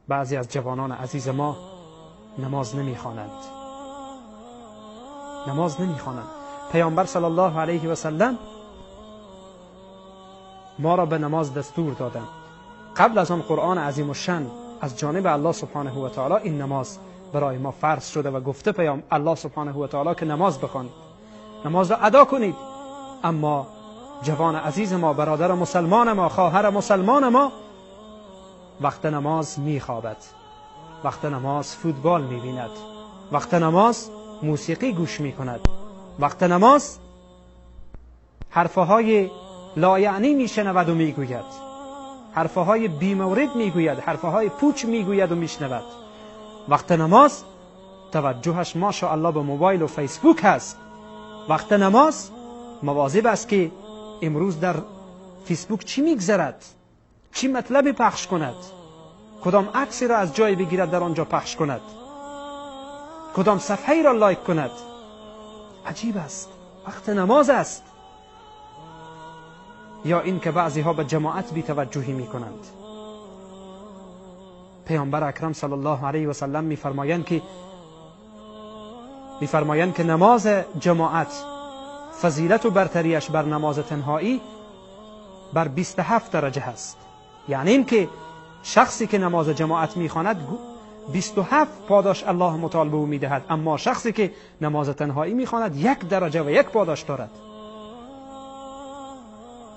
بعضی از جوانان عزیز ما نماز نمیخوانند. نماز نمیخوانند. پیامبر صلی الله علیه و سلم ما را به نماز دستور دادند. قبل از آن قرآن عظیم الشان از جانب الله سبحانه و تعالی این نماز برای ما فرض شده و گفته الله سبحانه و تعالی که نماز بخوانید، نماز را ادا کنید. اما جوان عزیز ما، برادر مسلمان ما، خواهر مسلمان ما وقت نماز میخوابد، وقت نماز فوتبال میبیند، وقت نماز موسیقی گوش میکند، وقت نماز حرفهای لایعنی میشنود و میگوید، حرفهای بیمورد میگوید، حرفهای پوچ میگوید و میشنود. وقت نماز توجهش ماشاءالله به موبایل و فیسبوک هست. وقت نماز مواظب است که امروز در فیسبوک چی میگذرد، چی مطلبی پخش کند، کدام عکسی را از جای بگیرد در آنجا پخش کند، کدام صفحه را لایک کند. عجیب است. وقت نماز است. یا این که بعضی ها به جماعت بی توجهی می کنند. پیامبر اکرم صلی الله علیه و سلم میفرمایند که نماز جماعت فضیلت و برتریش بر نماز تنهایی بر 27 درجه هست. یعنی این که شخصی که نماز جماعت میخواند 27 پاداش الله متعال به او میدهد، اما شخصی که نماز تنهایی میخواند 1 درجه و 1 پاداش دارد.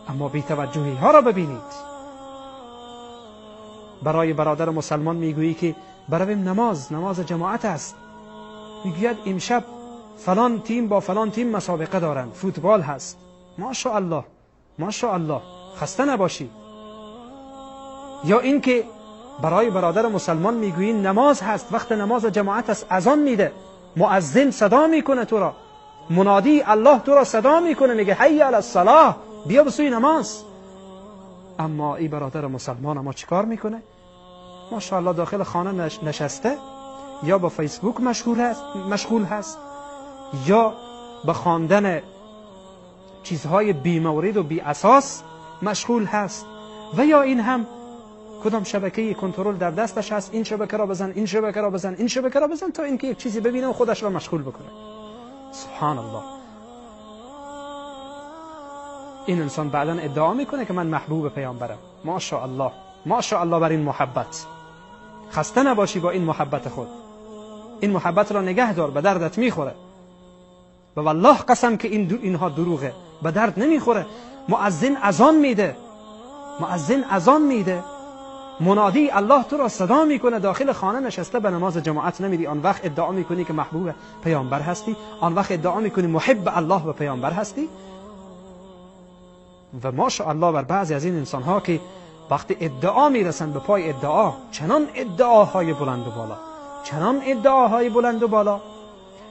اما بی‌توجهی ها را ببینید. برای برادر مسلمان میگویی که برویم نماز جماعت است، میگوید امشب فلان تیم با فلان تیم مسابقه دارند، فوتبال هست. ماشاءالله ماشاءالله، خسته نباشی. یا این که برای برادر مسلمان میگویی نماز هست، وقت نماز جماعت است، اذان میده، مؤذن صدا میکنه تو را، منادی الله تو را صدا میکنه، میگه حی علی الصلاة، بیا به سوی نماز. اما این برادر مسلمان ما چیکار میکنه؟ ماشاءالله داخل خانه نشسته، یا با فیسبوک مشغول هست، یا به خواندن چیزهای بی مورد و بی اساس مشغول هست، و یا این هم کدام شبکه کنترل در دستش هست، این شبکه را بزن، این شبکه را بزن، این شبکه را بزن، تا اینکه یک چیزی ببینه و خودش را مشغول بکنه. سبحان الله. این انسان بعدا ادعا میکنه که من محبوب پیامبرم. ماشاءالله ماشاءالله بر این محبت. خسته نباشی با این محبت خود. این محبت را نگه دار، به دردت میخوره. و والله قسم که اینها دروغه، به درد نمیخوره. مؤذن اذان میده، منادی الله تو را صدا میکنه، داخل خانه نشسته به نماز جماعت نمیری. آن وقت ادعا میکنی که محبوب پیامبر هستی، آن وقت ادعا میکنی محب الله و پیامبر هستی. و ماشاءالله بر بعضی از این انسان ها که وقتی ادعا میرسن به پای ادعا، چنان ادعاهای بلند و بالا،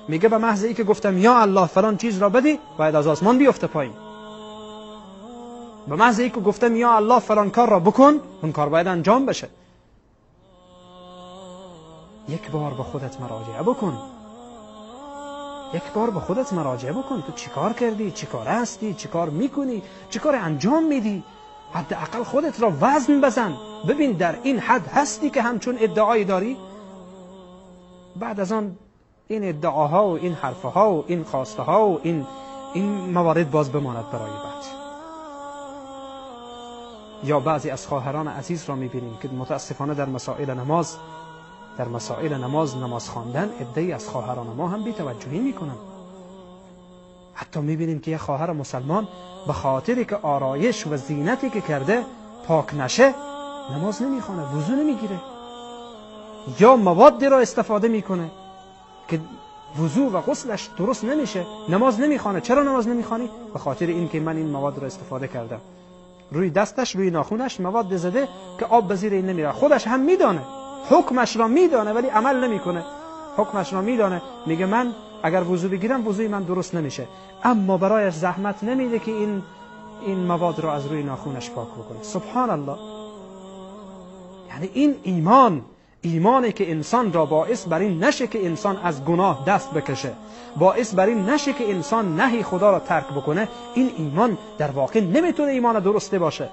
میگه به محض ای که گفتم یا الله فلان چیز را بدی، باید از آسمان بیفته پایین. به محض ای که گفتم یا الله فلان کار را بکن، اون کار باید انجام بشه. یک بار به خودت مراجعه بکن. تو چی کار کردی؟ چی کار هستی؟ چی کار میکنی؟ چی کار انجام میدی؟ حداقل خودت را وزن بزن، ببین در این حد هستی که همچون ادعایی داری. بعد از آن این ادعاها و این حرفها و این خواسته ها و این موارد باز بماند برای بعد. یا بعضی از خواهران عزیز را میبینیم که متاسفانه در مسائل نماز خواندن عده‌ای از خواهران ما هم بی‌توجهی میکنن. حتی میبینیم که یک خواهر مسلمان به خاطری که آرایش و زینتی که کرده پاک نشه، نماز نمیخونه، وضو نمیگیره، یا موادی را استفاده میکنه که وضو و غسلش درست نمیشه، نماز نمیخونه. چرا نماز نمیخوانی؟ به خاطر این که من این مواد را استفاده کردم. روی دستش، روی ناخونش مواد زده که آب به زیر این نمیره. خودش هم میدانه، حکمش را میدانه، ولی عمل نمیکنه. حکمش را میدانه، میگه من اگر وضو بگیرم وضوی من درست نمیشه، اما برایش زحمت نمیده که این مواد را از روی ناخونش پاک بکنه. سبحان الله. یعنی این ایمانی که انسان را باعث بر این نشه که انسان از گناه دست بکشه، باعث بر این نشه که انسان نهی خدا را ترک بکنه، این ایمان در واقع نمیتونه ایمان درسته باشه.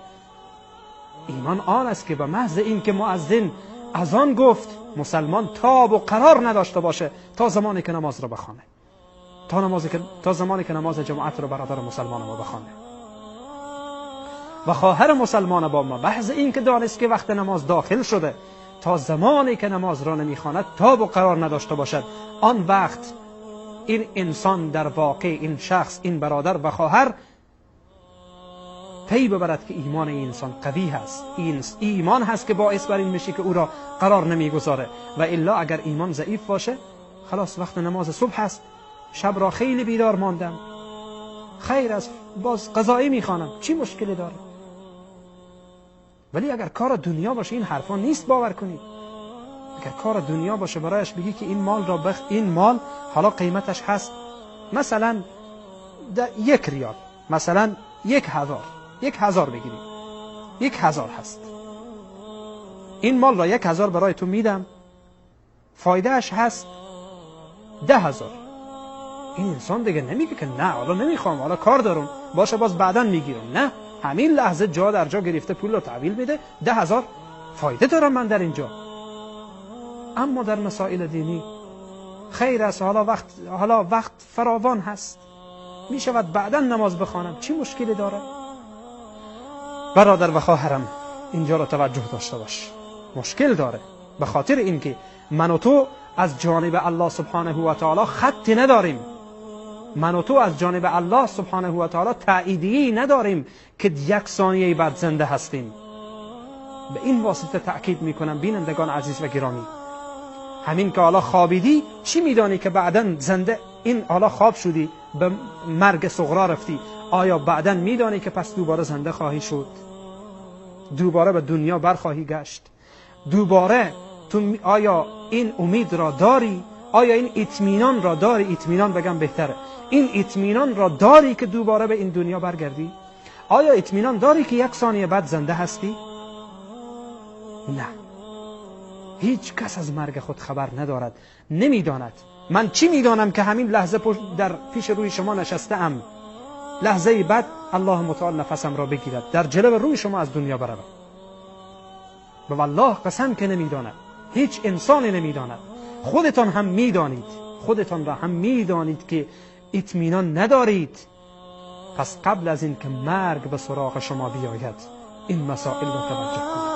ایمان آن است که به محض این که مؤذن از آن گفت مسلمان تاب و قرار نداشته باشه تا زمانی که نماز رو بخوانه، تا زمانی که نماز جماعت رو برادر مسلمان ما بخوانه. و خواهر مسلمان با ما محض این که دانست که وقت نماز داخل شده، تا زمانی که نماز را نمیخواند تاب و قرار نداشته باشد، آن وقت این انسان در واقع، این شخص، این برادر و خواهر پی ببرد که ایمان این انسان قوی هست. این ایمان هست که باعث بر این میشه که او را قرار نمیگذاره. و الا اگر ایمان ضعیف باشه، خلاص وقت نماز صبح هست، شب را خیلی بیدار ماندم، خیر است، باز قضایی میخوانم، چی مشکلی داره؟ ولی اگر کار دنیا باشه این حرفا نیست، باور کنید. اگر کار دنیا باشه برایش بگی که این مال را این مال حالا قیمتش هست مثلا 1 ریال، مثلا 1000 بگیریم، 1000 هست، این مال را 1000 برای تو میدم، فایده اش هست 10,000. این انسان دیگه نمیگه که نه حالا نمیخوام، حالا کار دارم، باشه باز بعداً میگیرم. نه، همین لحظه جا در جا گرفته پول رو تحویل میده، 10,000 فایده دارم من در اینجا. اما در مسائل دینی خیر است، حالا وقت فراوان هست، میشود بعداً نماز بخوانم، چی مشکلی داره؟ برادر و خواهرم اینجا رو توجه داشته باش، مشکل داره، به خاطر اینکه من و تو از جانب الله سبحانه و تعالی خطی نداریم، من و تو از جانب الله سبحانه و تعالی تأییدی نداریم که 1 ثانیه بعد زنده هستیم. به این واسطه تأکید میکنم بینندگان عزیز و گرامی، همین که حالا خوابیدی، چی میدانی که بعداً زنده، این حالا خواب شدی، به مرگ صغرا رفتی، آیا بعداً میدانی که پس دوباره زنده خواهی شد؟ دوباره به دنیا برخواهی گشت؟ دوباره تو آیا این امید را داری؟ آیا این اطمینان را داری؟ اطمینان بگم بهتره، این اطمینان را داری که دوباره به این دنیا برگردی؟ آیا اطمینان داری که 1 ثانیه بعد زنده هستی؟ نه، هیچ کس از مرگ خود خبر ندارد، نمیداند. من چی میدانم که همین لحظه در پیش روی شما نشستم، لحظه بعد الله متعال نفسم را بگیرد، در جلو روی شما از دنیا بروم. به والله قسم که نمیداند، هیچ انسانی نمیداند. خودتان هم میدانید، خودتان را هم میدانید که اطمینان ندارید. پس قبل از این که مرگ به سراغ شما بیاید، این مسائل را توجه کنید.